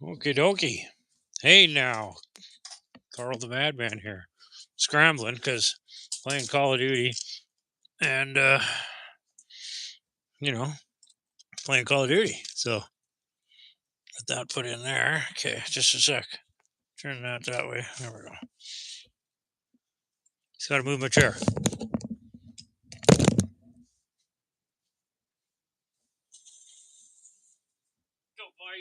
Okie dokie. Hey now, Carl the Madman here. Scrambling because playing Call of Duty and, playing Call of Duty. So, get that put in there. Okay, just a sec. Turn that way. There we go. Just got to move my chair. Go, boy.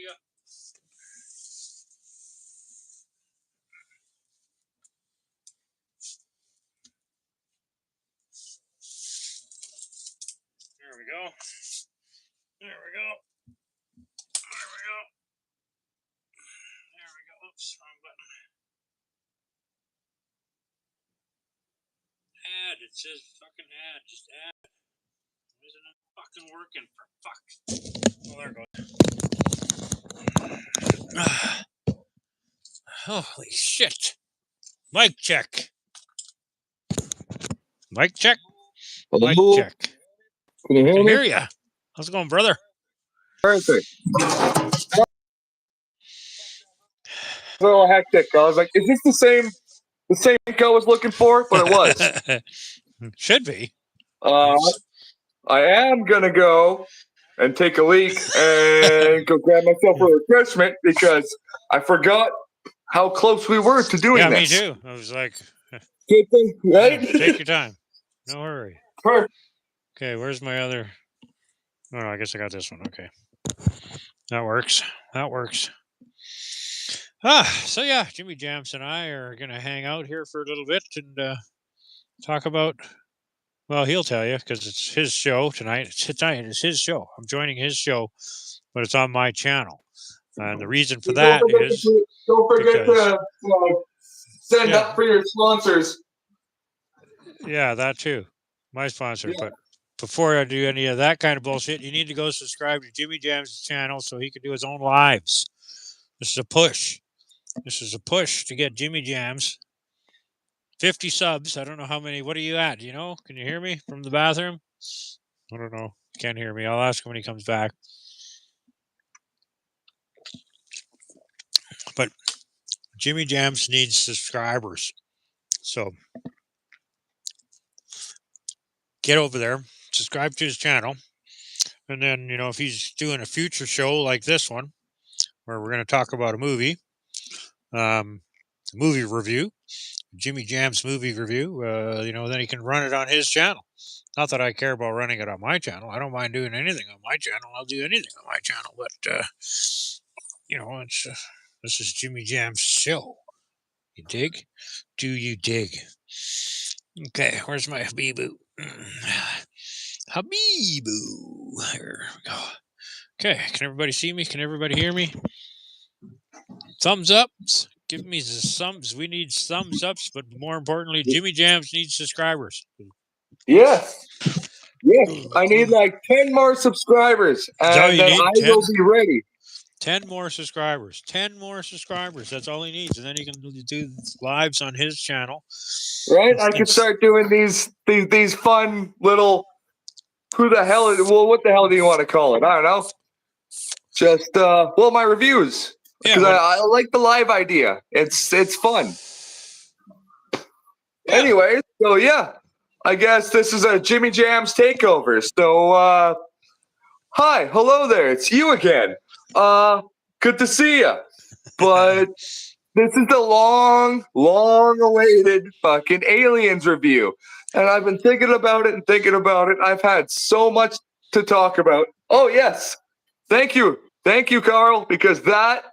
There we go. There we go. There we go. There we go. Oops, wrong button. Add. It says fucking add. Just add. Isn't it fucking working for fuck? Oh, there it goes. Holy shit. Mic check. Mic check. Hello? Mic check. Can you hear me? I hear ya. How's it going, brother? Perfect. A little hectic. I was like, is this the same link I was looking for? But it was. Should be. I am gonna go and take a leak and go grab myself a refreshment because I forgot how close we were to doing this. Yeah, me too. I was like, good thing, right? Take your time. No hurry. Perfect. Okay, where's my other? Oh, no, I guess I got this one. Okay. That works. That works. So yeah, JimmyJamz and I are going to hang out here for a little bit and talk about, well, he'll tell you because it's his show tonight. It's his show. I'm joining his show, but it's on my channel. And the reason for that is... Don't forget to send up for your sponsors. Yeah, that too. My sponsor. Yeah. But before I do any of that kind of bullshit, you need to go subscribe to JimmyJamz' channel so he can do his own lives. This is a push. This is a push to get JimmyJamz 50 subs. I don't know how many. What are you at? Do you know? Can you hear me from the bathroom? I don't know. Can't hear me. I'll ask him when he comes back. But JimmyJamz needs subscribers. So get over there, subscribe to his channel. And then, if he's doing a future show like this one, where we're going to talk about a movie review, JimmyJamz movie review, then he can run it on his channel. Not that I care about running it on my channel. I don't mind doing anything on my channel. I'll do anything on my channel. But, this is JimmyJamz' show. You dig? Do you dig? Okay, where's my Habibu? Habibu. Here we go. Okay, can everybody see me? Can everybody hear me? Thumbs ups. Give me the thumbs. We need thumbs ups, but more importantly, JimmyJamz needs subscribers. Yes. Yes. I need like 10 more subscribers, and then I will be ready. 10 more subscribers. 10 more subscribers. That's all he needs. And then he can do lives on his channel. Right? I can start doing these fun little, what the hell do you want to call it? I don't know. Just, my reviews. Because I like the live idea. It's fun. Yeah. Anyway, so yeah. I guess this is a JimmyJamz takeover. So, hi. Hello there. It's you again. Good to see you. But this is the long awaited fucking Aliens review. And I've been thinking about it. I've had so much to talk about. Oh, yes. Thank you. Thank you, Carl, because that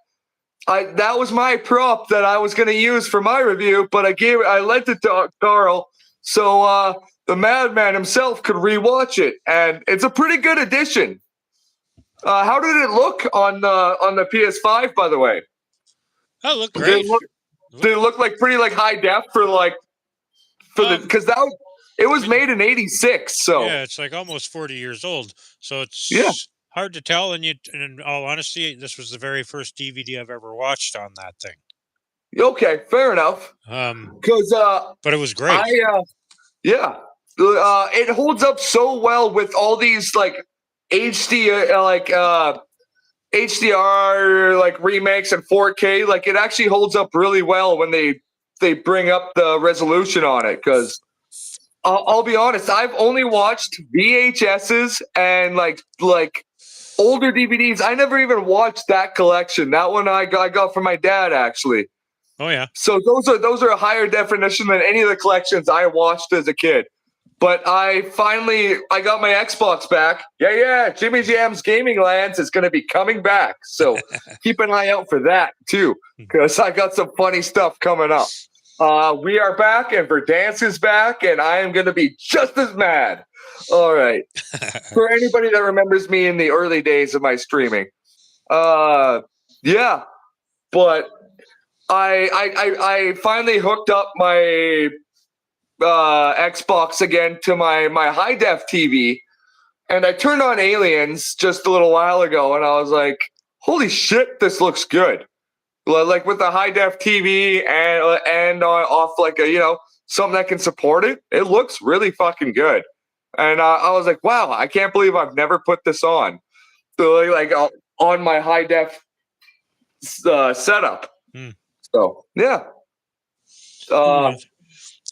was my prop that I was going to use for my review, but I lent it to Carl so the Madman himself could rewatch it, and it's a pretty good addition. How did it look on the PS5, by the way? Oh, it looked great. Did it look like pretty high def because it was made in '86, so yeah, it's like almost 40 years old. So it's hard to tell. And in all honesty, this was the very first DVD I've ever watched on that thing. Okay, fair enough. But it was great. It holds up so well with all these HD HDR like remakes and 4K, like it actually holds up really well when they bring up the resolution on it. Because I'll be honest, I've only watched VHSs and like older DVDs. I never even watched that collection. That one I got from my dad actually. Oh yeah. So those are a higher definition than any of the collections I watched as a kid. But I got my Xbox back. Yeah, JimmyJamz Gaming Lands is going to be coming back. So keep an eye out for that too, because I got some funny stuff coming up. We are back, and Verdansk is back, and I am going to be just as mad. All right. For anybody that remembers me in the early days of my streaming. Yeah. But I finally hooked up my Xbox again to my high def TV, and I turned on Aliens just a little while ago, and I was like, "Holy shit, this looks good!" Like with the high def TV and off like a something that can support it. It looks really fucking good, and I was like, "Wow, I can't believe I've never put this on." So like on my high def setup. So yeah.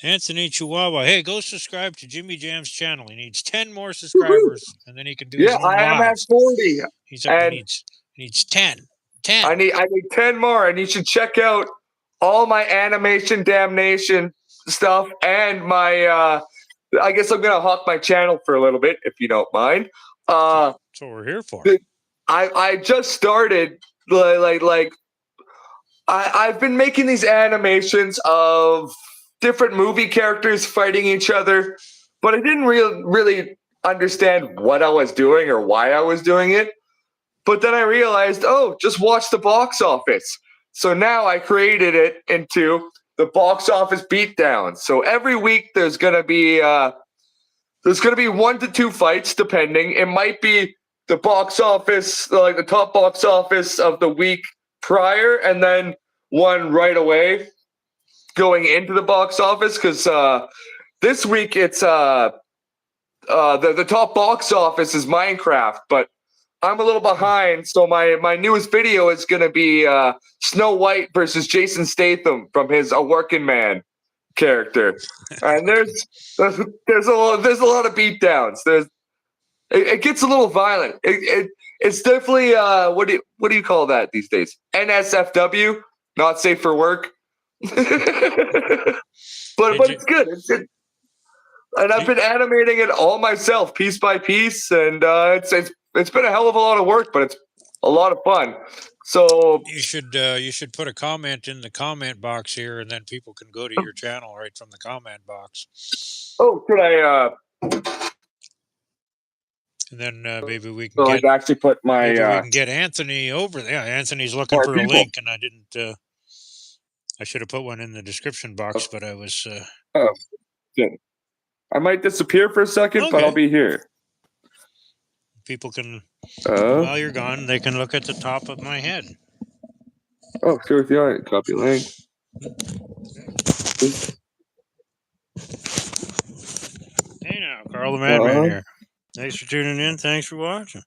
Anthony Chihuahua, hey, go subscribe to JimmyJamz channel. He needs 10 more subscribers, and then he can do his own I am at lives. 40. He needs 10. 10. I need 10 more, and you should check out all my animation damnation stuff and my. I guess I'm gonna hawk my channel for a little bit if you don't mind. That's what we're here for. I just started I've been making these animations of different movie characters fighting each other, but I didn't really understand what I was doing or why I was doing it. But then I realized, just watch the box office. So now I created it into the box office beatdown. So every week there's gonna be 1 to 2 fights, depending. It might be the box office, like the top box office of the week prior, and then one right away going into the box office. Because this week it's the top box office is Minecraft, but I'm a little behind, so my newest video is going to be Snow White versus Jason Statham from his A Working Man character, and there's a lot of beatdowns. It gets a little violent. It's definitely what do you call that these days? NSFW, not safe for work. but it's good. It's good. And I've been animating it all myself, piece by piece, and it's been a hell of a lot of work, but it's a lot of fun. So you should put a comment in the comment box here, and then people can go to your channel right from the comment box. Oh, could I? And then maybe we can actually put my. We can get Anthony over there. Yeah, Anthony's looking for a link, and I didn't. I should have put one in the description box, but I was. Good. I might disappear for a second, but I'll be here. People can, while you're gone, they can look at the top of my head. Oh, sure with you. Copy link. Hey now, CarlTheMadman here. Thanks for tuning in. Thanks for watching.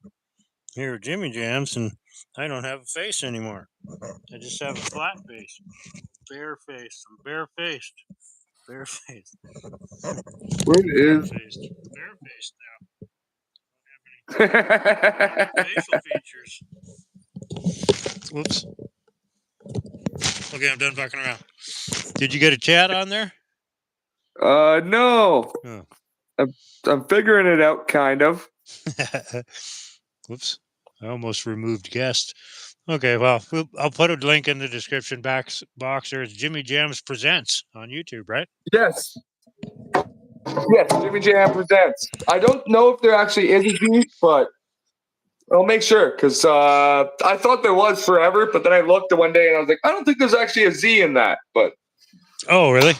Here at JimmyJamz, and I don't have a face anymore. I just have a flat face. Bare face. I'm barefaced. Barefaced. What is? Barefaced now. Don't have any facial features. Whoops. Okay, I'm done fucking around. Did you get a chat on there? No. Oh. I'm figuring it out, kind of. Whoops. I almost removed guest. Okay, well, I'll put a link in the description box. There's JimmyJamz Presents on YouTube, right? Yes. Yes, JimmyJamz Presents. I don't know if there actually is a Z, but I'll make sure, because I thought there was forever, but then I looked one day and I was like, I don't think there's actually a Z in that. But oh, really?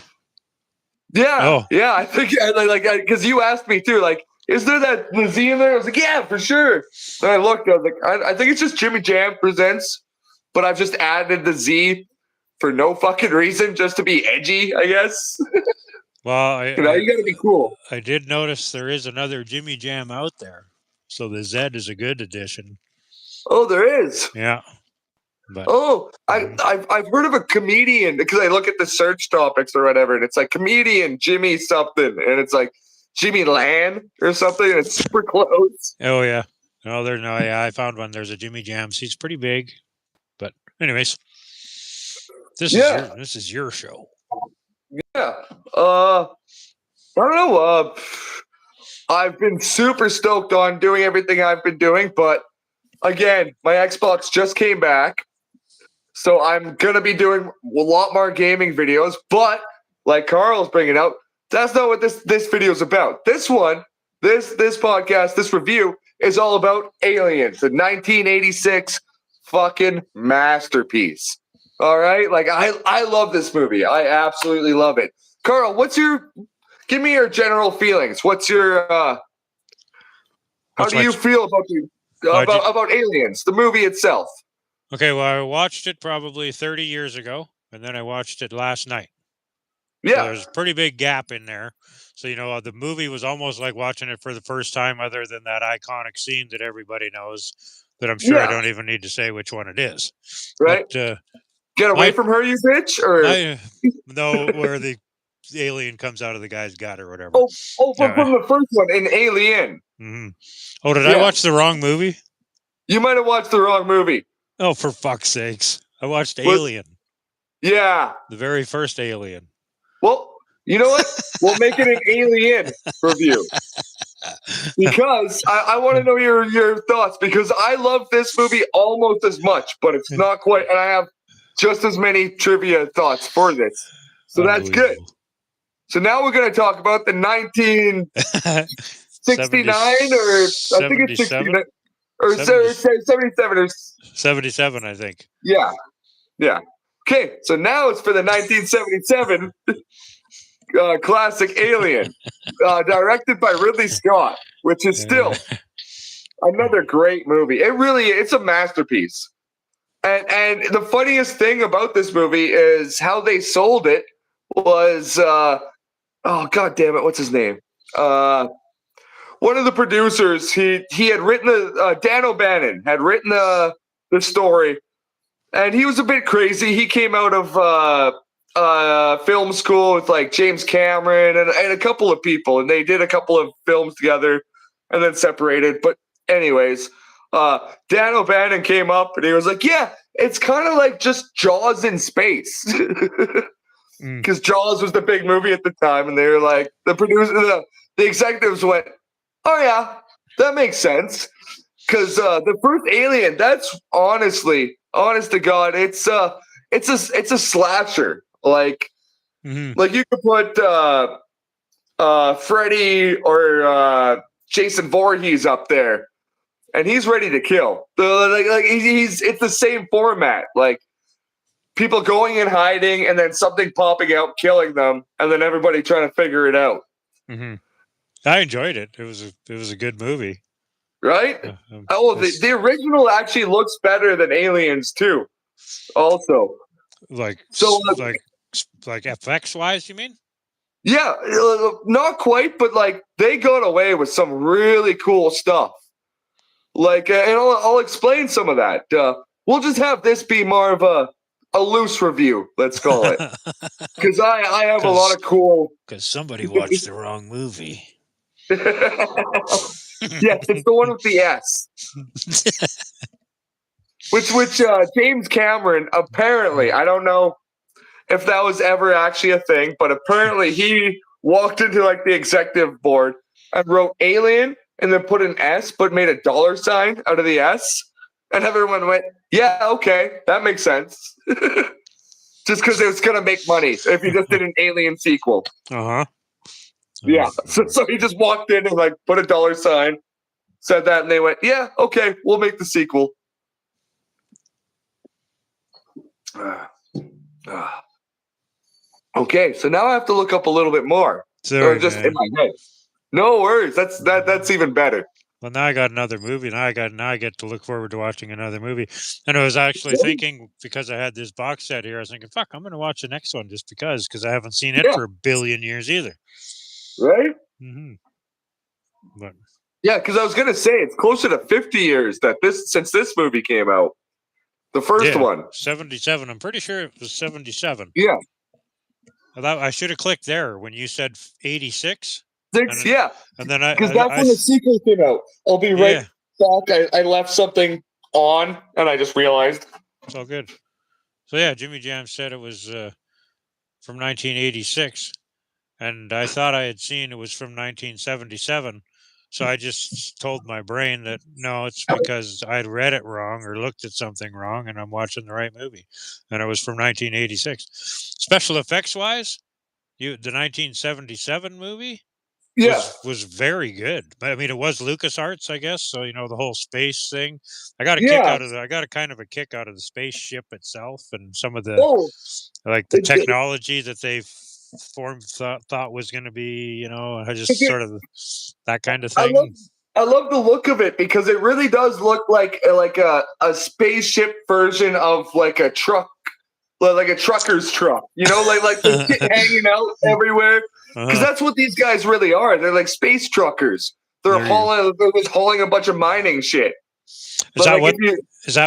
Yeah, yeah. I think because you asked me too, like, is there that Z in there? I was like, yeah, for sure. Then I looked, I was like, I think it's just JimmyJamz Presents, but I've just added the Z for no fucking reason, just to be edgy, I guess. Well, you gotta be cool. I did notice there is another JimmyJamz out there, so the Z is a good addition. Oh, there is. Yeah. But I've heard of a comedian because I look at the search topics or whatever, and it's like comedian Jimmy something, and it's like Jimmy Lan or something, and it's super close. oh yeah. Oh, there's no. Yeah, I found one. There's a JimmyJamz. He's pretty big. But anyways, this is your show. Yeah. I don't know. I've been super stoked on doing everything I've been doing, but again, my Xbox just came back. So I'm going to be doing a lot more gaming videos, but like Carl's bringing out, that's not what this video is about. This podcast, this review is all about Aliens, the 1986 fucking masterpiece. All right? Like I love this movie. I absolutely love it. Carl, give me your general feelings. What's your how do you feel about Aliens, the movie itself? Okay, well, I watched it probably 30 years ago, and then I watched it last night. Yeah. So there's a pretty big gap in there. So, the movie was almost like watching it for the first time, other than that iconic scene that everybody knows, that I'm sure I don't even need to say which one it is. Right. But, get away from her, you bitch? Or no, where the alien comes out of the guy's gut or whatever. From the first one, in Alien. Mm-hmm. Oh, did I watch the wrong movie? You might have watched the wrong movie. Oh, for fuck's sakes. I watched Alien. Yeah. The very first Alien. Well, you know what? We'll make it an Alien review. Because I want to know your thoughts, because I love this movie almost as much, but it's not quite. And I have just as many trivia thoughts for this. So that's good. So now we're going to talk about the 1969 or I think it's 69 or 77 or 77, I think. Yeah. Okay, so now it's for the 1977 classic Alien, directed by Ridley Scott, which is still another great movie. It's a masterpiece. And the funniest thing about this movie is how they sold it was, oh god damn it, what's his name? One of the producers, he had written Dan O'Bannon had written the story, and he was a bit crazy. He came out of film school with like James Cameron and a couple of people, and they did a couple of films together and then separated. But anyways, Dan O'Bannon came up and he was like, yeah, it's kind of like just Jaws in space. Because Jaws was the big movie at the time, and they were like, the executives went, oh yeah, that makes sense. Because the first Alien, that's honest to God, it's a slasher. Like you could put Freddy or Jason Voorhees up there, and he's ready to kill. It's the same format. Like people going and hiding, and then something popping out, killing them, and then everybody trying to figure it out. Mm-hmm. I enjoyed it. It was a good movie, right? The original actually looks better than Aliens too. Also, like FX wise, you mean? Yeah, not quite, but like they got away with some really cool stuff. Like, and I'll explain some of that. We'll just have this be more of a loose review, let's call it, because I have a lot of cool. Because somebody watched the wrong movie. Yes, it's the one with the S. which James Cameron, apparently, I don't know if that was ever actually a thing, but apparently he walked into like the executive board and wrote Alien and then put an S, but made a dollar sign out of the S. And everyone went, yeah, okay, that makes sense. Just because it was going to make money if he just did an Alien sequel. Uh-huh. Yeah, so he just walked in and like put a dollar sign, said that, and they went, yeah, okay, we'll make the sequel. Okay, so now I have to look up a little bit more. Sorry, just in my head. No worries, that's even better. Well, now I got another movie. Now I get to look forward to watching another movie. And I was actually thinking, because I had this box set here, I was thinking, fuck, I'm going to watch the next one just because I haven't seen it for a billion years either. Right? Mm-hmm. But Yeah, because I was gonna say it's closer to 50 years since this movie came out. The first one. 77. I'm pretty sure it was 77. Yeah. I should have clicked there when you said 86. Yeah. And then Because that's when the sequel came out. I'll be right back. I left something on and I just realized. It's all good. So yeah, JimmyJamz said it was from 1986. And I thought I had seen it was from 1977. So I just told my brain that no, it's because I'd read it wrong or looked at something wrong and I'm watching the right movie. And it was from 1986. Special effects wise, the 1977 movie was very good. But I mean, it was LucasArts, I guess. So, the whole space thing. I got a kind of a kick out of the spaceship itself and some of the the technology that they've thought was going to be, I just sort of that kind of thing. I love the look of it because it really does look like a spaceship version of like a truck, like a trucker's truck, like the shit hanging out everywhere. Because that's what these guys really are. They're like space truckers. They're hauling a bunch of mining shit. Is that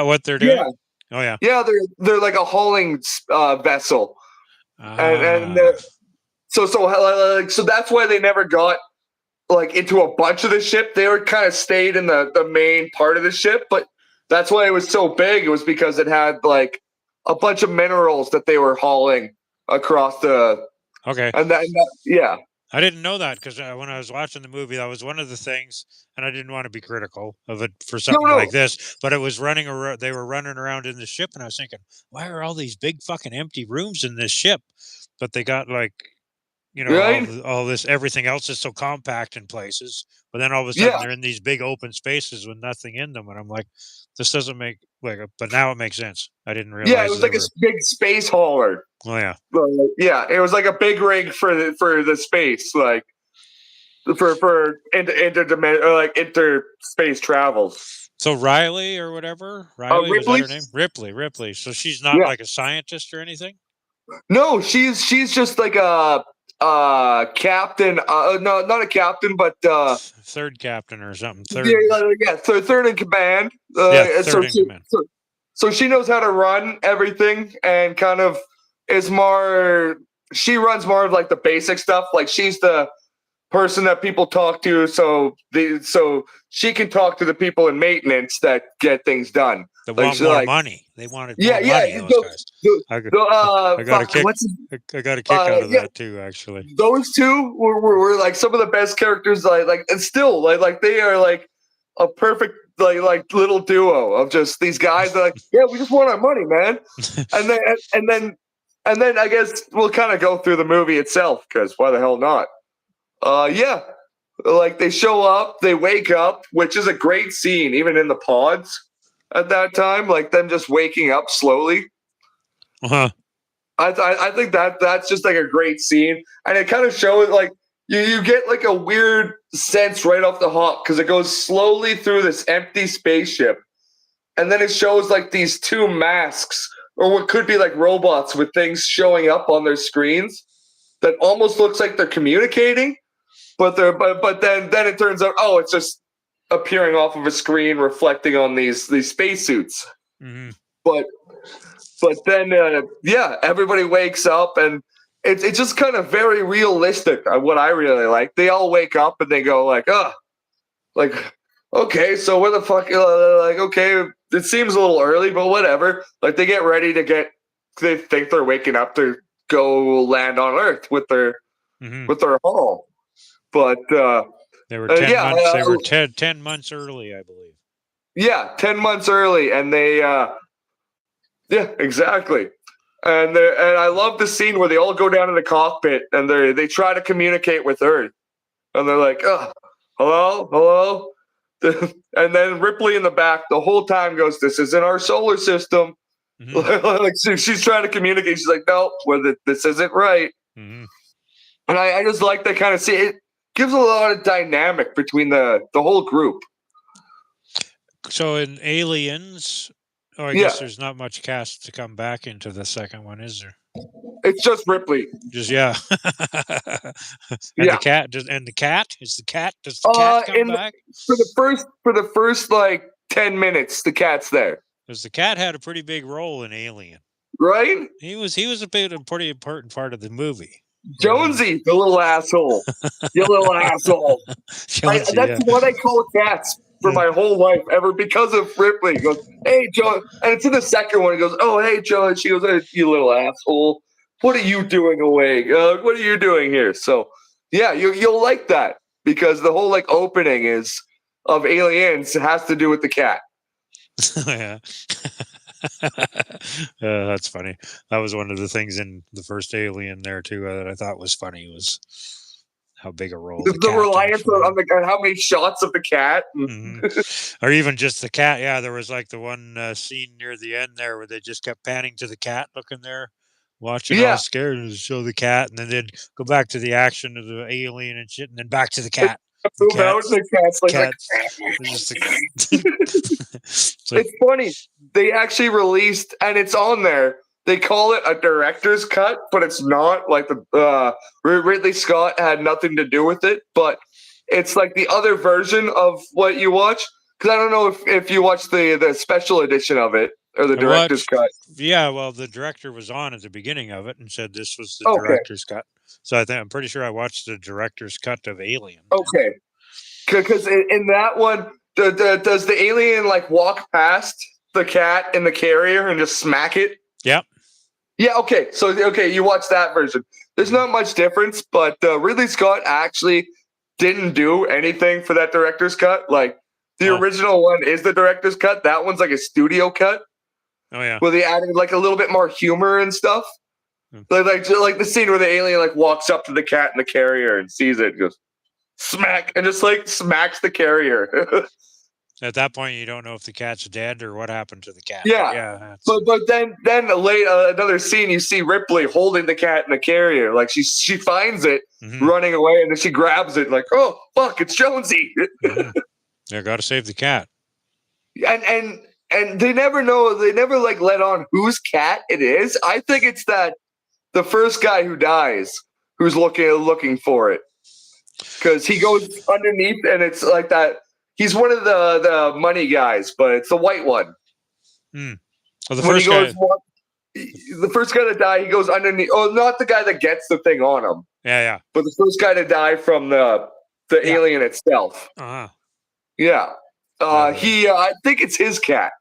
what they're doing? Yeah. Oh yeah. Yeah, they're like a hauling vessel, and so that's why they never got like into a bunch of the ship. They were kind of stayed in the main part of the ship, but that's why it was so big. It was because it had like a bunch of minerals that they were hauling across the. Okay. And yeah. I didn't know that because when I was watching the movie, that was one of the things, and I didn't want to be critical of it for something like this, but it was they were running around in the ship, and I was thinking, why are all these big fucking empty rooms in this ship? But they got like, all this, everything else is so compact in places, but then all of a sudden they're in these big open spaces with nothing in them, and I'm like, this doesn't make but now it makes sense. I didn't realize. Yeah, it was like a big space hauler. Oh yeah. Yeah, it was like a big rig for the space, like for interspace travels. So Riley or whatever, Riley was that her name? Ripley. So she's not like a scientist or anything. No, she's just like a captain. No, not a captain, but third captain or something. Third in command. Third in command. So she knows how to run everything and kind of is more. She runs more of like the basic stuff. Like she's the person that people talk to, so she can talk to the people in maintenance that get things done. They want more money. They wanted more money. Those guys. I got a kick out of that too. Actually, those two were like some of the best characters. Like and still like they are like a perfect like little duo of just these guys that we just want our money, man. and then I guess we'll kind of go through the movie itself because why the hell not? Like they show up, they wake up, which is a great scene, even in the pods at that time, like them just waking up slowly. I think that's just like a great scene, and it kind of shows like you get like a weird sense right off the hop because it goes slowly through this empty spaceship, and then it shows like these two masks or what could be like robots with things showing up on their screens that almost looks like they're communicating. But then it turns out, it's just appearing off of a screen reflecting on these spacesuits. Mm-hmm. But then everybody wakes up and it's just kind of very realistic. What I really like, they all wake up and they go like, okay, so where the fuck? Okay, it seems a little early, but whatever. Like they get ready they think they're waking up to go land on Earth with their haul. But they were 10 months. They were 10 months early, I believe. Yeah, 10 months early, and they, exactly. And I love the scene where they all go down to the cockpit and they try to communicate with Earth, and they're like, hello, and then Ripley in the back the whole time goes, "This isn't our solar system." Mm-hmm. Like she's trying to communicate. She's like, "No, this isn't right." Mm-hmm. And I just like that kind of see it. Gives a lot of dynamic between the whole group. So in Aliens, I guess there's not much cast to come back into the second one, is there? it's just Ripley. Just yeah. And the cat does. And the cat is the cat. Does the cat come back? For the first like 10 minutes, the cat's there. Because the cat had a pretty big role in Alien. Right? He was a pretty important part of the movie. Jonesy, the little asshole. You little asshole. Jonesy, that's what I call cats for my whole life ever because of Ripley. He goes, hey, Joe. And it's in the second one. He goes, oh, hey, Joe. And she goes, hey, you little asshole. What are you doing awake? What are you doing here? So, yeah, you'll like that because the whole like opening is of Aliens has to do with the cat. Yeah. That's funny. That was one of the things in the first Alien there too that I thought was funny was how big a role the reliance on how many shots of the cat, or even just the cat. Yeah, there was like the one scene near the end there where they just kept panning to the cat, looking there, watching, all scared, and show the cat, and then they'd go back to the action of the alien and shit, and then back to the cat. It's funny. They actually released, and it's on there. They call it a director's cut, but it's not. Like the Ridley Scott had nothing to do with it, but it's like the other version of what you watch. Because I don't know if you watched the special edition of it or the director's cut. Yeah, well, the director was on at the beginning of it and said this was the director's cut. So I'm pretty sure I watched the director's cut of Alien. Okay, because in that one, does the alien like walk past the cat in the carrier and just smack it? Yep. Yeah. Okay. So you watch that version. There's not much difference, but Ridley Scott actually didn't do anything for that director's cut. Like the original one is the director's cut. That one's like a studio cut. Oh yeah. Where they added like a little bit more humor and stuff. Like the scene where the alien like walks up to the cat in the carrier and sees it and goes smack and just like smacks the carrier. At that point, you don't know if the cat's dead or what happened to the cat. Yeah. But then late another scene, you see Ripley holding the cat in the carrier. Like she finds it running away, and then she grabs it like, oh fuck, it's Jonesy. Yeah, got to save the cat. And they never know. They never like let on whose cat it is. I think it's that the first guy who dies who's looking for it because he goes underneath, and it's like that. He's one of the money guys, but it's the white one. Well, the first guy to die, he goes underneath. Oh, not the guy that gets the thing on him. Yeah. But the first guy to die from the alien itself. Yeah. I think it's his cat,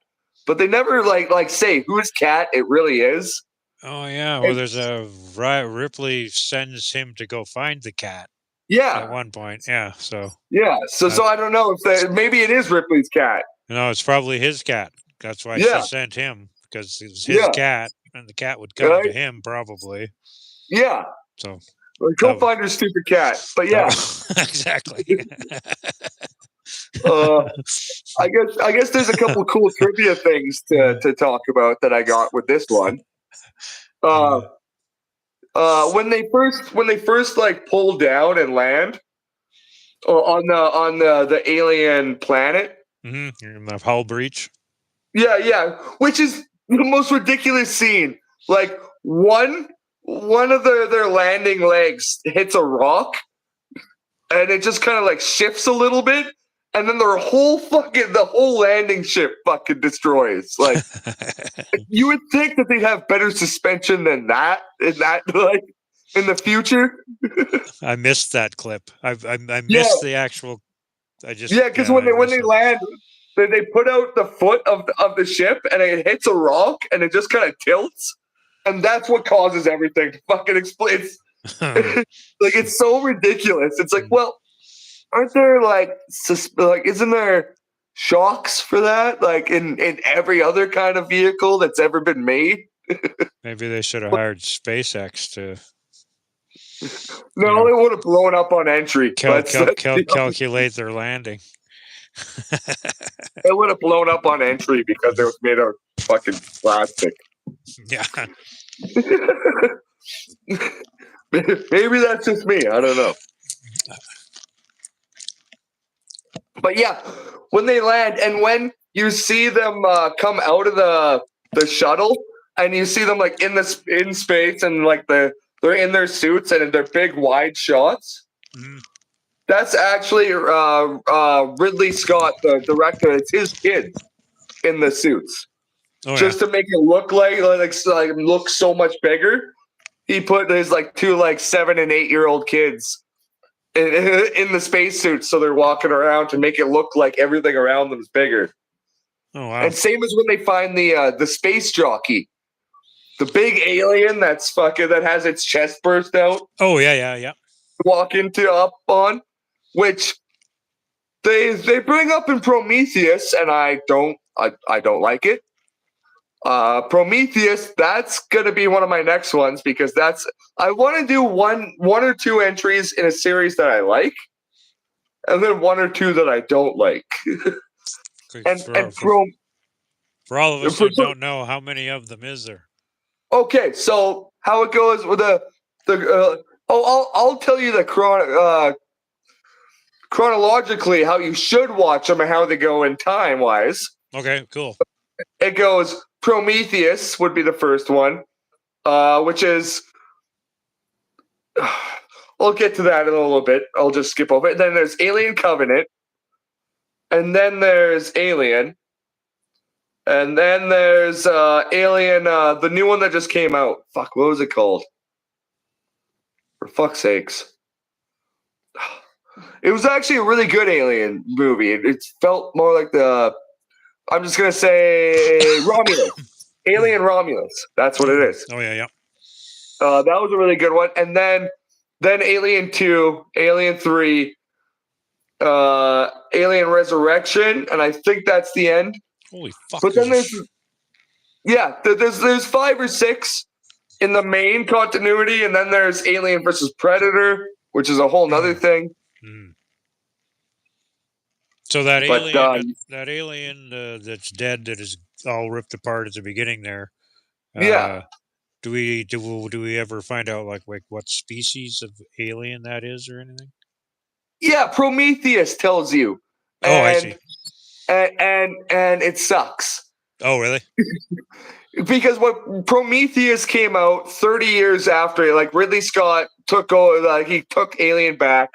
but they never like say whose cat it really is. Oh yeah. Well, there's a Ripley sends him to go find the cat. Yeah. At one point, yeah. So. Yeah. So I don't know if maybe it is Ripley's cat. No, it's probably his cat. That's why she sent him because it was his cat, and the cat would come to him probably. Yeah. So. Go find your stupid cat. But yeah. Exactly. I guess there's a couple of cool trivia things to talk about that I got with this one. When they first like pull down and land on the alien planet, the hull breach. Yeah, which is the most ridiculous scene. Like one of their landing legs hits a rock, and it just kind of like shifts a little bit, and then the whole landing ship fucking destroys. Like you would think that they'd have better suspension than that in the future. I missed that clip. I missed the actual. Because when they land, they put out the foot of the ship, and it hits a rock, and it just kind of tilts, and that's what causes everything to fucking explode. Like it's so ridiculous. It's like, well, aren't there isn't there shocks for that? Like in every other kind of vehicle that's ever been made? Maybe they should have hired SpaceX to. No, they would have blown up on entry. Calculate their landing. It would have blown up on entry because it was made of fucking plastic. Yeah. Maybe that's just me. I don't know. But yeah, when they land and when you see them come out of the shuttle, and you see them like in space, and like they're in their suits and they're big wide shots. Mhm. That's actually Ridley Scott, the director. It's his kids in the suits, Oh just to make it look like look so much bigger. He put his like 2 like 7 and 8-year-old kids in the spacesuits, so they're walking around to make it look like everything around them is bigger. Oh wow. And same as when they find the space jockey, the big alien that has its chest burst out. Oh yeah. Walk into up on, which they bring up in Prometheus, and I don't like it. Prometheus, that's gonna be one of my next ones because I want to do one or two entries in a series that I like, and then 1 or 2 that I don't like. For all of us that don't know, how many of them is there? Okay, so how it goes with I'll tell you the chronologically how you should watch them and how they go in time wise. Okay, cool. It goes Prometheus would be the first one, which is I'll get to that in a little bit. I'll just skip over it. Then there's Alien Covenant, and then there's Alien, and then there's Alien, the new one that just came out. Fuck, what was it called? For fuck's sakes. It was actually a really good Alien movie. It felt more like I'm just going to say Romulus. Alien Romulus. That's what it is. Oh, yeah. That was a really good one. And then Alien 2, Alien 3, Alien Resurrection, and I think that's the end. Holy fuck. But then there's 5 or 6 in the main continuity, and then there's Alien versus Predator, which is a whole nother thing. So that alien that's dead, that is all ripped apart at the beginning there. Yeah. Do we ever find out like what species of alien that is or anything? Yeah, Prometheus tells you. Oh, I see. And it sucks. Oh, really? Because when Prometheus came out 30 years after, like Ridley Scott took over, he took Alien back,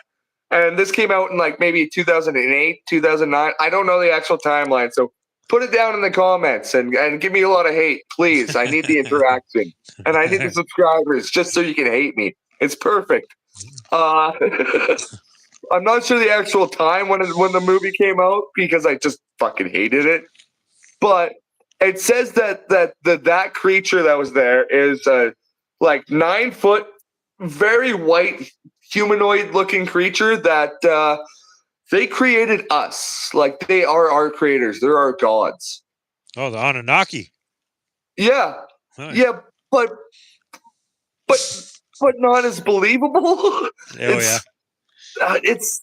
and this came out in like maybe 2008, 2009. I don't know the actual timeline, so put it down in the comments and give me a lot of hate, please. I need the interaction, and I need the subscribers just so you can hate me. It's perfect. I'm not sure the actual time when the movie came out because I just fucking hated it, but it says that creature that was there is like 9 foot, very white, humanoid-looking creature that they created us. Like they are our creators. They're our gods. Oh, the Anunnaki. Yeah, nice. Yeah, but not as believable. Oh yeah. It's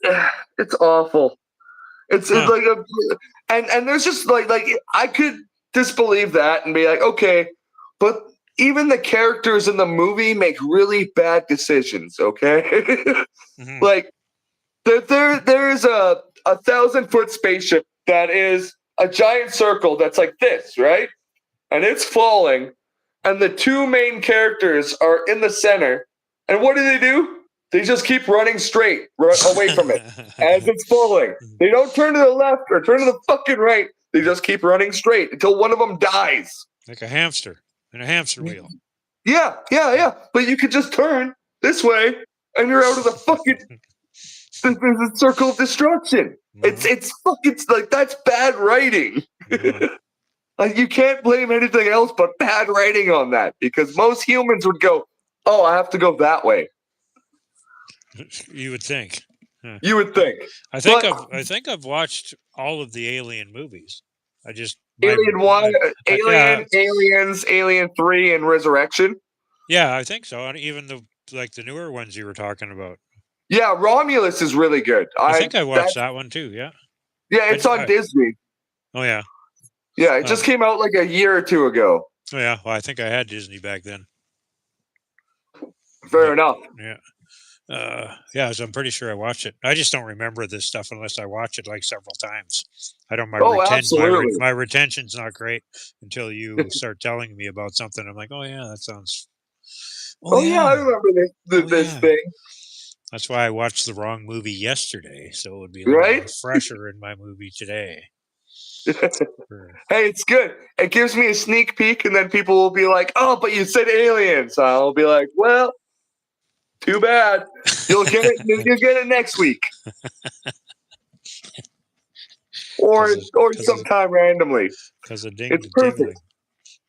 awful. It's like and there's just like I could disbelieve that and be like, okay, but even the characters in the movie make really bad decisions. Okay, like there is a 1,000-foot spaceship that is a giant circle that's like this, right? And it's falling, and the 2 main characters are in the center. And what do? They just keep running straight away from it as it's falling. They don't turn to the left or turn to the fucking right. They just keep running straight until one of them dies. Like a hamster in a hamster wheel. Yeah. But you could just turn this way and you're out of the fucking the circle of destruction. It's fucking like that's bad writing. Like you can't blame anything else but bad writing on that because most humans would go, "Oh, I have to go that way." You would think. Huh. You would think. I think I've watched all of the Alien movies. Alien 1, Aliens, Alien 3, and Resurrection. Yeah, I think so. And even the newer ones you were talking about. Yeah, Romulus is really good. I think I watched that one too. Yeah. Yeah, it's on Disney. Oh yeah. Yeah, it just came out like a year or 2 ago. Oh yeah. Well, I think I had Disney back then. Fair enough. Yeah. Yeah, so I'm pretty sure I watched it. I just don't remember this stuff unless I watch it like several times. I don't. Oh, absolutely. My retention's not great until you start telling me about something. I'm like, oh yeah, that sounds. Oh yeah, I remember this Yeah. thing. That's why I watched the wrong movie yesterday, so it would be a little Right? more fresher in my movie today. Hey, it's good. It gives me a sneak peek, and then people will be like, "Oh, but you said aliens." I'll be like, "Well, too bad. You'll get it. You'll get it next week, or sometime randomly." Because of ding It's dingling. perfect.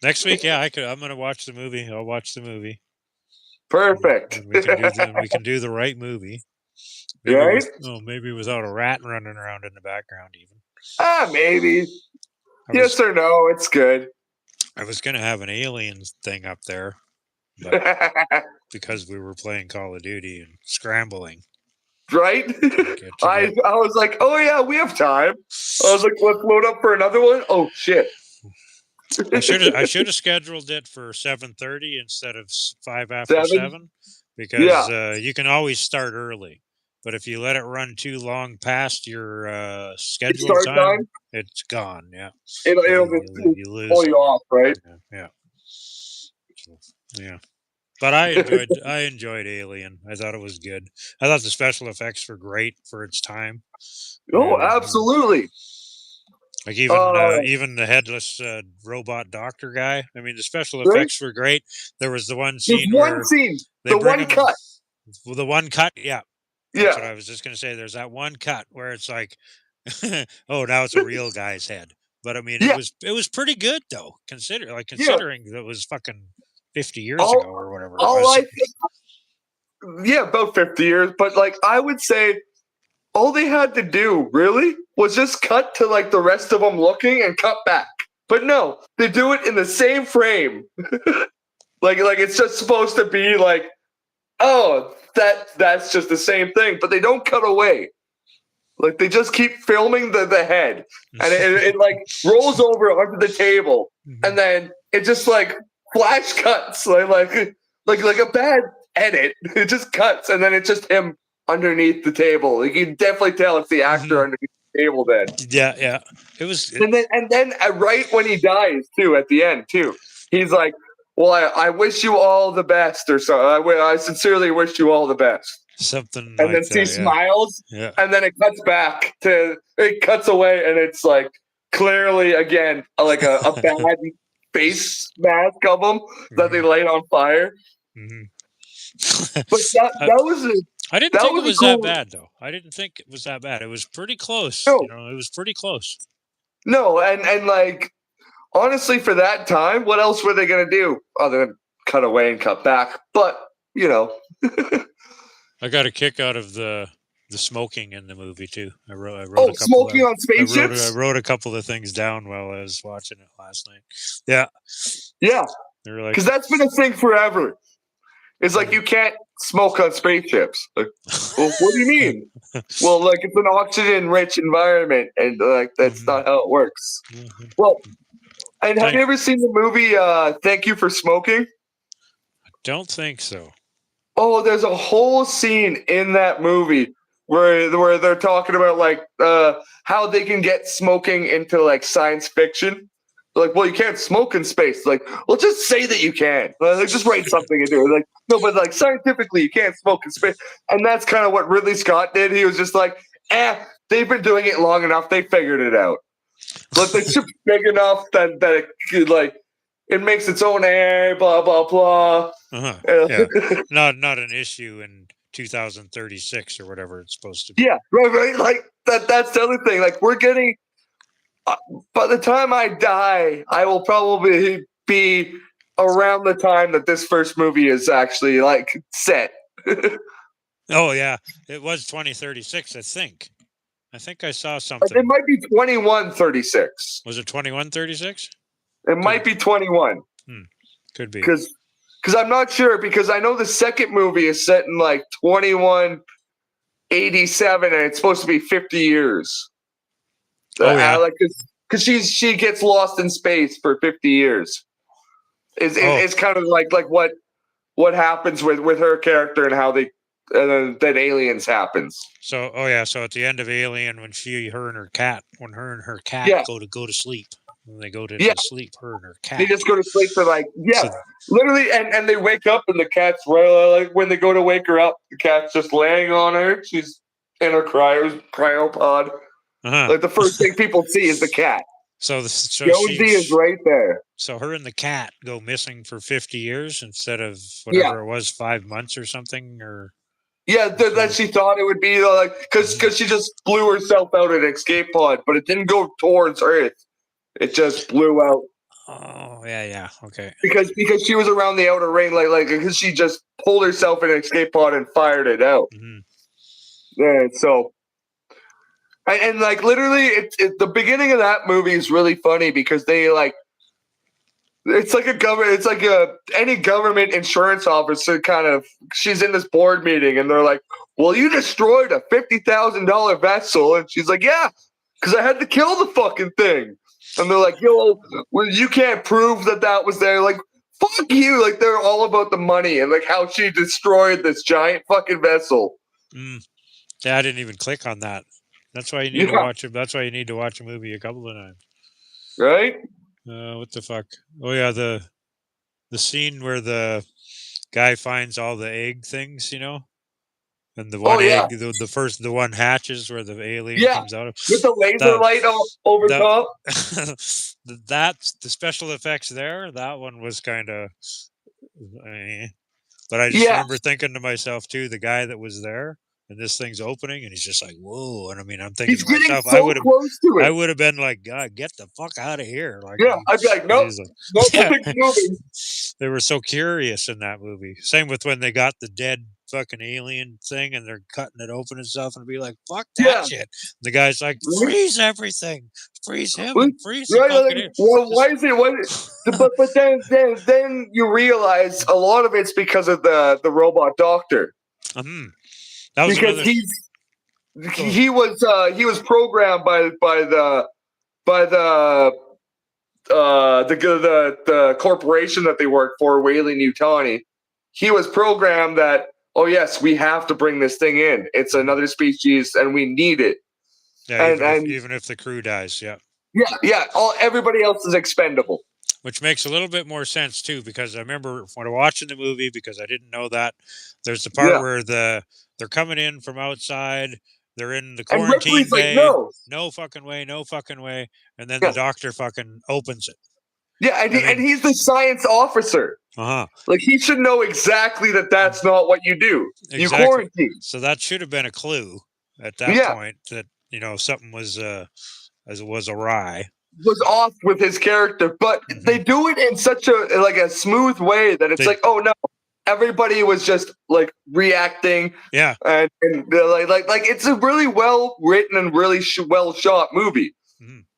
Next week, yeah, I'm gonna watch the movie. I'll watch the movie. Perfect. And we can do the right movie. Maybe Right? maybe without a rat running around in the background, even. Maybe. Yes or no, it's good. I was gonna have an aliens thing up there, but because we were playing Call of Duty and scrambling. Right? I was like, oh yeah, we have time. I was like, let's load up for another one. Oh shit. I should have scheduled it for 7:30 instead of 5 after 7 because you can always start early. But if you let it run too long past your scheduled time, it's gone. Yeah, it'll you lose. Pull you off, right? Yeah. But I enjoyed Alien. I thought it was good. I thought the special effects were great for its time. Oh, absolutely. Like even the headless robot doctor guy. I mean, the special effects were great. There was the one scene the one cut. The one cut, yeah. That's what I was just going to say. There's that one cut where it's like, oh, now it's a real guy's head. But I mean, it was pretty good though. Considering that it was fucking 50 years ago or whatever. About 50 years. But like, I would say all they had to do really was just cut to like the rest of them looking and cut back. But no, they do it in the same frame. like it's just supposed to be like, oh, that's just the same thing. But they don't cut away. Like they just keep filming the head, and it like rolls over onto the table, and then it just like flash cuts like a bad edit. It just cuts, and then it's just him underneath the table. Like you can definitely tell it's the actor underneath the table. Then yeah, it was. And then right when he dies too, at the end too, he's like, "Well, I wish you all the best," or so. I sincerely wish you all the best. Something and like then he smiles, and then it cuts back it cuts away, and it's like clearly again like a bad face mask of him that they light on fire. But that was I didn't think it was that bad though. I didn't think it was that bad. It was pretty close. No. It was pretty close. No, and like honestly, for that time, what else were they gonna do other than cut away and cut back? But I got a kick out of the smoking in the movie too. I wrote smoking on spaceships. I wrote a couple of things down while I was watching it last night. Yeah. Because that's been a thing forever. It's like you can't smoke on spaceships. Like, well, what do you mean? Well, like it's an oxygen-rich environment, and like that's not how it works. Well, and have you ever seen the movie "Thank You for Smoking"? I don't think so. Oh, there's a whole scene in that movie where they're talking about like how they can get smoking into like science fiction. They're like, well, you can't smoke in space. Like, well, just say that you can. Like, just write something into it. Like, no, but like scientifically, you can't smoke in space. And that's kind of what Ridley Scott did. He was just like, they've been doing it long enough. They figured it out. But the ship's big enough that it could, like, it makes its own air, blah, blah, blah. Yeah. Not an issue in 2036 or whatever it's supposed to be. Yeah, right. Like, that's the other thing. Like, we're getting... by the time I die, I will probably be around the time that this first movie is actually, like, set. Oh, yeah. It was 2036, I think. I think I saw something. It might be 2136. Was it 2136? It might be 21. Could be. Because I'm not sure, because I know the second movie is set in like 2187 and it's supposed to be 50 years. Oh, yeah. Because she gets lost in space for 50 years. It's kind of like what happens with her character and how they then Aliens happens. So, so at the end of Alien, when her and her cat Yeah. go to sleep, when they go to sleep, her and her cat. They just go to sleep for like, So- literally, and they wake up and the cat's right, like when they go to wake her up, the cat's just laying on her. She's in her cryopod. Like the first thing people see is the cat. So Jonesy is right there. So her and the cat go missing for 50 years instead of whatever it was, 5 months or something, or. Yeah, that she thought it would be like because she just blew herself out in an escape pod, but it didn't go towards Earth. It just blew out. Oh yeah, okay. Because she was around the outer ring, like because she just pulled herself in an escape pod and fired it out. Yeah, so. And like literally, the beginning of that movie is really funny because they like, it's like any government insurance officer kind of. She's in this board meeting and they're like, "Well, you destroyed a $50,000 vessel," and she's like, "Yeah, because I had to kill the fucking thing." And they're like, "Yo, well, you can't prove that was there." Like, fuck you! Like they're all about the money and like how she destroyed this giant fucking vessel. Yeah, I didn't even click on that. That's why you need to watch it. That's why you need to watch a movie a couple of times. Right? What the fuck? Oh yeah, the scene where the guy finds all the egg things, and the one egg, the one hatches where the alien comes out of with the laser light over top. That's the special effects there. That one was kind of, but I just remember thinking to myself too, the guy that was there. And this thing's opening, and he's just like, "Whoa!" And I mean, I'm thinking to myself, I would have been like, "God, get the fuck out of here!" Like, I'd be like, "Nope, nothing's moving." They were so curious in that movie. Same with when they got the dead fucking alien thing, and they're cutting it open and stuff, and be like, "Fuck that shit!" The guy's like, "Freeze everything, freeze him, and freeze the fucking." Well, why is it? But then you realize a lot of it's because of the robot doctor. Because he was programmed by the corporation that they work for, Weyland-Yutani. He was programmed that, oh yes, we have to bring this thing in. It's another species, and we need it. Yeah, even if the crew dies, yeah. Yeah. Everybody else is expendable. Which makes a little bit more sense too, because I remember when watching the movie, because I didn't know that there's the part where they're coming in from outside, they're in the quarantine bay, like, no fucking way, and then the doctor fucking opens it. Yeah, and he's the science officer. Like he should know exactly that's not what you do. Exactly. You quarantine. So that should have been a clue at that point that something was awry. Was off with his character, but they do it in such a smooth way that it's like, oh no, everybody was just like reacting. Yeah, and like it's a really well written and really well shot movie.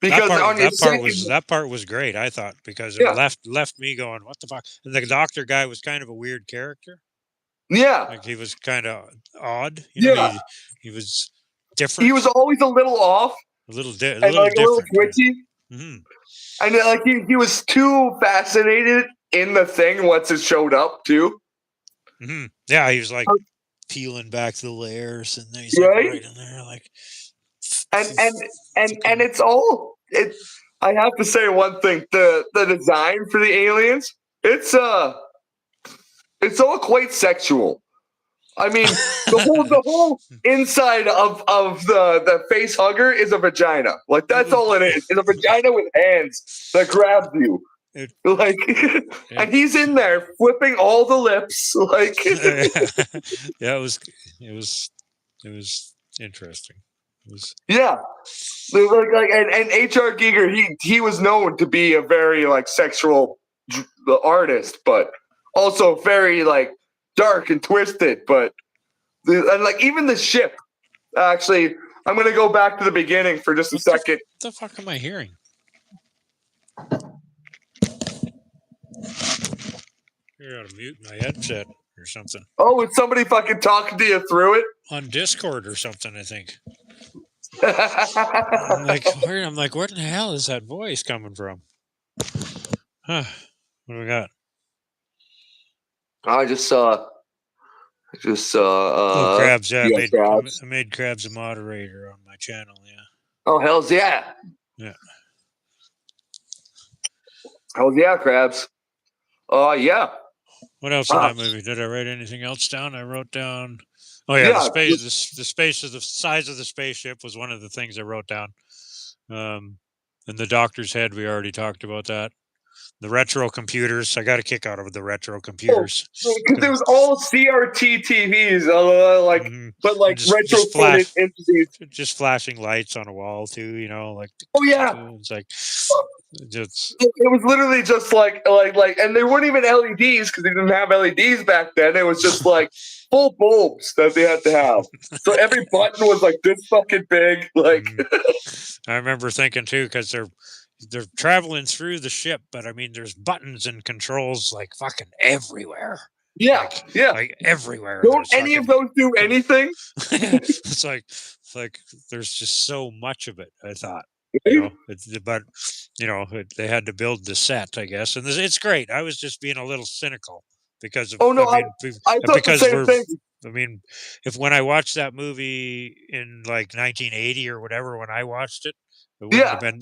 Because that part was great, I thought, because it left me going, what the fuck? And the doctor guy was kind of a weird character. Yeah, like he was kind of odd. He was different. He was always a little off, a little different, a little twitchy. And like he was too fascinated in the thing once it showed up too. Yeah, he was like peeling back the layers, and then he's right in there, like. And it's all it. I have to say one thing: the design for the aliens, it's all quite sexual. I mean, the whole inside of the face hugger is a vagina. Like that's all it is. It's a vagina with hands that grabs you. And he's in there flipping all the lips. Like, yeah, it was interesting. And H.R. Giger, he was known to be a very sexual artist, but also very dark and twisted, but even the ship. Actually, I'm gonna go back to the beginning for just a second. What the fuck am I hearing? You gotta mute my headset or something. Oh, is somebody fucking talking to you through it? On Discord or something, I think. I'm like, where the hell is that voice coming from? Huh. What do we got? I just saw Just Krabs. Yeah, Krabs. I made Krabs a moderator on my channel. Yeah. Oh, hell's yeah. Yeah. Hell's yeah, Krabs. Yeah. What else in that movie? Did I write anything else down? I wrote down. Oh yeah, Yeah. the space of the size of the spaceship was one of the things I wrote down. And the doctor's head, we already talked about that. The retro computers. I got a kick out of the retro computers. Because it was all CRT TVs, but like retrofitted into these. Just flashing lights on a wall too, you know, like. Oh yeah. It's like. It was literally just like, and they weren't even LEDs because they didn't have LEDs back then. It was just like full bulbs that they had to have. So every button was like this fucking big. Like, I remember thinking too, because they're traveling through the ship, but I mean, there's buttons and controls like fucking everywhere. Yeah, like everywhere. Don't any of those do anything? It's like there's just so much of it. I thought. You know, but you know, they had to build the set, I guess, and it's great. I was just being a little cynical because of. Oh no, I thought because the same thing. I mean, when I watched that movie in like 1980 or whatever, when I watched it, it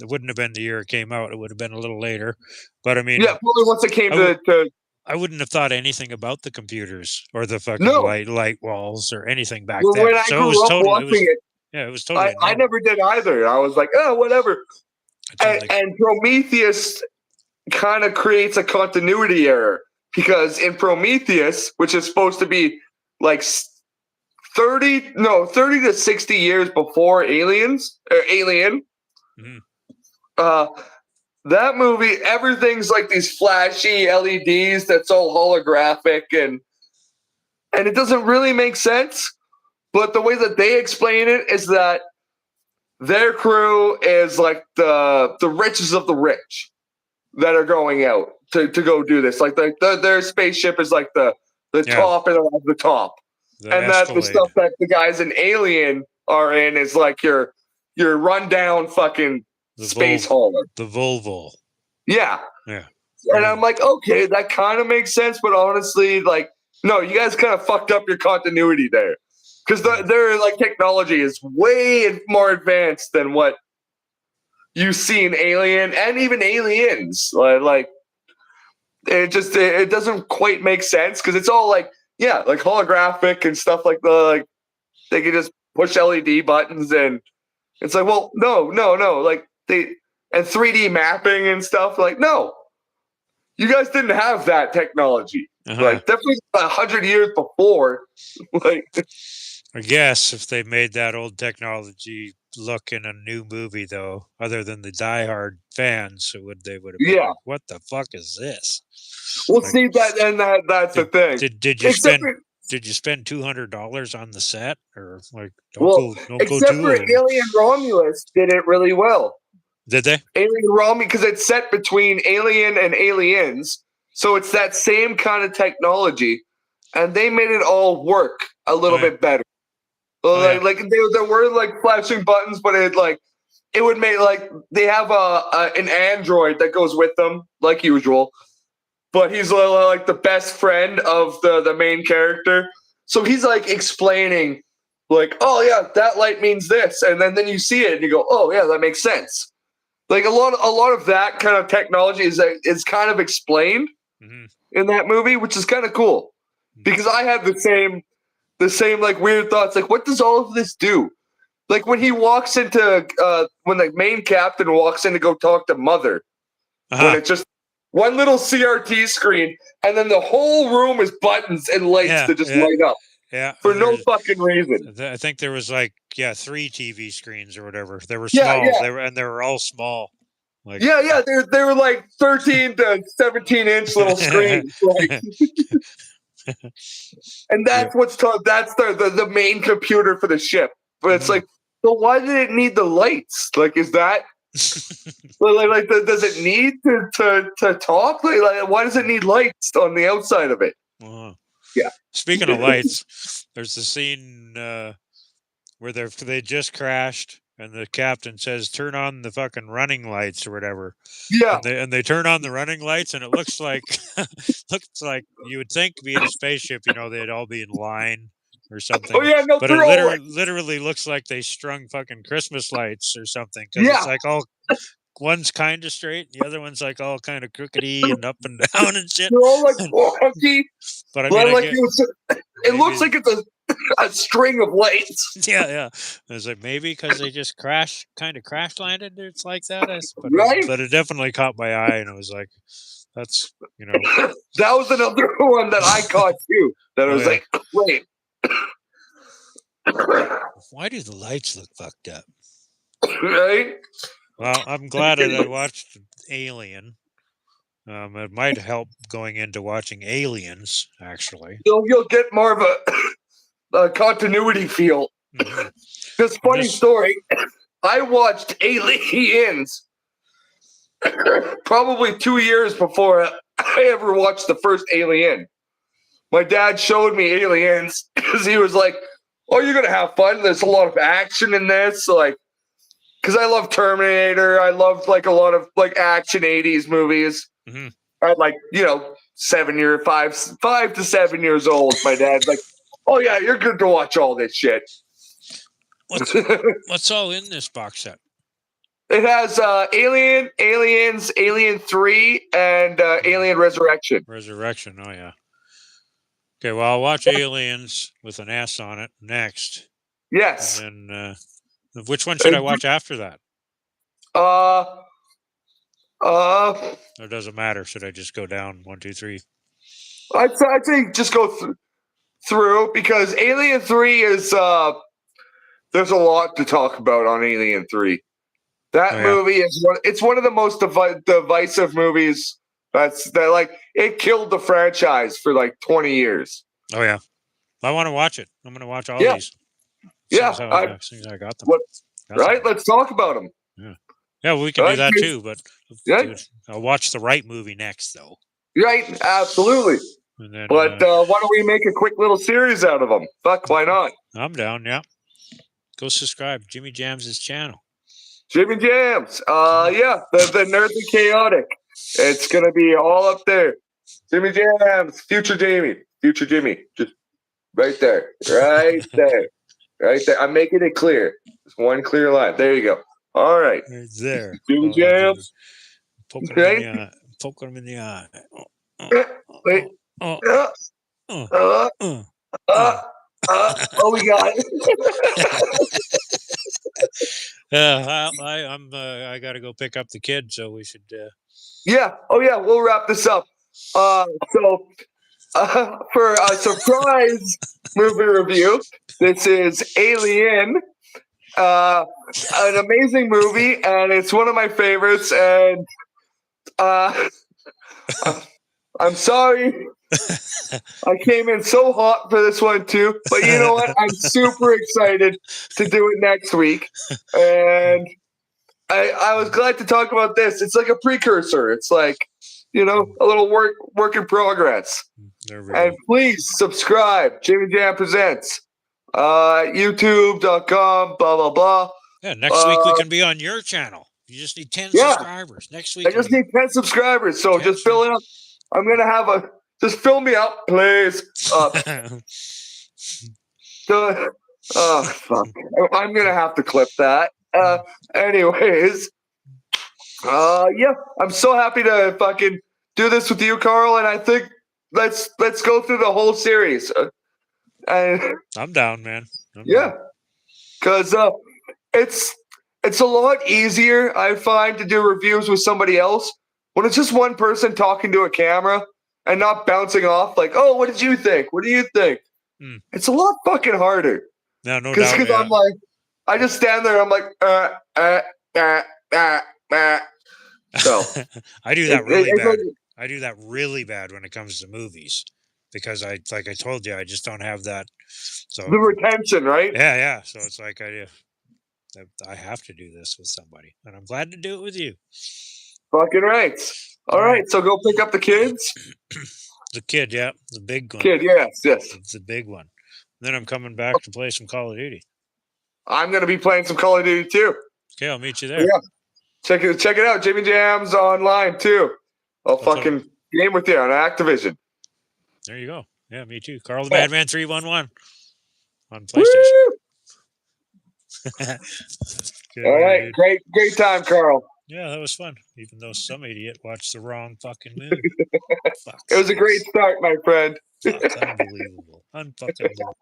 wouldn't have been the year it came out. It would have been a little later. But I mean, yeah, probably once it came I wouldn't have thought anything about the computers or the fucking light walls or anything back then. When I grew up watching it. Yeah, it was totally. I never did either. I was like, oh, whatever. And Prometheus kind of creates a continuity error because in Prometheus, which is supposed to be like 30 to 60 years before Alien, that movie, everything's like these flashy LEDs that's all holographic and it doesn't really make sense. But the way that they explain it is that their crew is like the richest of the rich that are going out to go do this. Like their spaceship is like the top of the top. And that the stuff that the guys in Alien are in is like your rundown fucking space hauler. The Volvo. Yeah. Yeah. And I'm like, okay, that kind of makes sense. But honestly, like, no, you guys kind of fucked up your continuity there. Because their like technology is way more advanced than what you see in Alien and even Aliens. Like it doesn't quite make sense because it's all like holographic and stuff like they can just push LED buttons and it's like, well, no, like and 3D mapping and stuff. Like, no, you guys didn't have that technology. Like definitely 100 years before. Like. I guess if they made that old technology look in a new movie, though, other than the diehard fans, they would have been like, what the fuck is this? We'll see that, and that's the thing. Did you spend $200 on the set, or like don't go except for Alien Romulus did it really well. Did they? Alien Romulus, because it's set between Alien and Aliens, so it's that same kind of technology, and they made it all work a little bit better. Like there were like flashing buttons, but it would make like they have an android that goes with them like usual, but he's like the best friend of the main character. So he's like explaining like, oh yeah, that light means this, and then you see it and you go, oh yeah, that makes sense. Like a lot of that kind of technology is kind of explained in that movie, which is kind of cool because I had the same like weird thoughts. Like, what does all of this do? Like when he walks into when the main captain walks in to go talk to Mother, when it's just one little CRT screen, and then the whole room is buttons and lights that just light up. Yeah, for no fucking reason. I think there was like 3 TV screens or whatever. They were small. They were all small. Like they were like 13 to 17-inch little screens. Like. And that's what's taught. That's the main computer for the ship. But it's like, so why did it need the lights? Like, is that like does it need to talk? Like, why does it need lights on the outside of it? Yeah. Speaking of lights, there's the scene where they just crashed and the captain says, "Turn on the fucking running lights or whatever." Yeah. And they turn on the running lights, and it looks like looks like you would think being a spaceship, they'd all be in line or Oh something. yeah, no, But it they're all like, literally looks like they strung fucking Christmas lights or something, because it's yeah, like all one's kind of straight, the other one's like all kind of crookedy and up and down and shit. they're all like wonky. But I mean, I Like get it looks maybe like it's a string of lights, yeah. I was like, maybe because they just kind of crash landed, it's like that. right? But it definitely caught my eye, and it was like, that's That was another one that I caught too. That I was yeah. like, wait. Why do the lights look fucked up? Right? Well, I'm glad that I watched Alien. It might help going into watching Aliens, actually. You'll get more of a continuity feel. Mm-hmm. This funny story. I watched Aliens probably 2 years before I ever watched the first Alien. My dad showed me Aliens because he was like, "Oh, you're gonna have fun. There's a lot of action in this." So, like, because I love Terminator, I loved like a lot of like action '80s movies. Mm-hmm. I like 5 to 7 years old. My dad's like, "Oh yeah, you're good to watch all this shit." What's all in this box set? It has Alien, Aliens, Alien 3, and Alien Resurrection. Resurrection. Oh yeah. Okay, well, I'll watch Aliens with an S on it next. Yes. And then, which one should I watch after that? It doesn't matter. Should I just go down 1, 2, 3? I'd say just go through, because Alien 3 is there's a lot to talk about on Alien 3. That movie is one of the most divisive movies. It killed the franchise for like 20 years. Oh yeah, I want to watch it. I'm going to watch all these. As soon as I got them. Right? Let's talk about them. Yeah, we can do that too. But I'll watch the right movie next, though. Right? Absolutely. And then, but why don't we make a quick little series out of them? Fuck, why not? I'm down. Yeah. Go subscribe. JimmyJamz' channel. JimmyJamz. Yeah, the Nerds and Chaotic. It's gonna be all up there. JimmyJamz, future Jimmy, just right there, right there. I'm making it clear. Just one clear line. There you go. All right. Right there. JimmyJamz. Poking him in the eye. Wait. Oh, we got it. I got to go pick up the kid, so we should. Yeah. Oh, yeah. We'll wrap this up. For a surprise movie review, this is Alien, an amazing movie, and it's one of my favorites. And I'm sorry. I came in so hot for this one too, but you know what? I'm super excited to do it next week, and I was glad to talk about this. It's like a precursor. It's like, a little work in progress. And please subscribe. JimmyJamz Presents. YouTube.com. Blah blah blah. Yeah, next week we can be on your channel. You just need 10 subscribers. Next week I just need 10 subscribers. So just fill it up. I'm gonna have just fill me up, please. Oh, fuck. I'm going to have to clip that. Anyways. Yeah. I'm so happy to fucking do this with you, Carl. And I think let's go through the whole series. I'm down, man. Yeah. Because it's a lot easier, I find, to do reviews with somebody else when it's just one person talking to a camera. And not bouncing off like, "Oh, what did you think? What do you think?" It's a lot fucking harder. No doubt. Because I'm like, I just stand there. I'm like, So I do that really bad. I do that really bad when it comes to movies, because I told you, I just don't have that. So the retention, right? Yeah. So it's like I have to do this with somebody, and I'm glad to do it with you. Fucking right. All right, so go pick up the kids. The kid, yeah, the big one. Kid, yes. It's the big one. And then I'm coming back to play some Call of Duty. I'm gonna be playing some Call of Duty too. Okay, I'll meet you there. Yeah. Check it out. JimmyJamz online too. I'll fucking game with you on Activision. There you go. Yeah, me too. CarlTheMadman 311 on PlayStation. All right, dude. great time, Carl. Yeah, that was fun. Even though some idiot watched the wrong fucking movie. It was a great start, my friend. Fuck, unbelievable. Unfucking believable.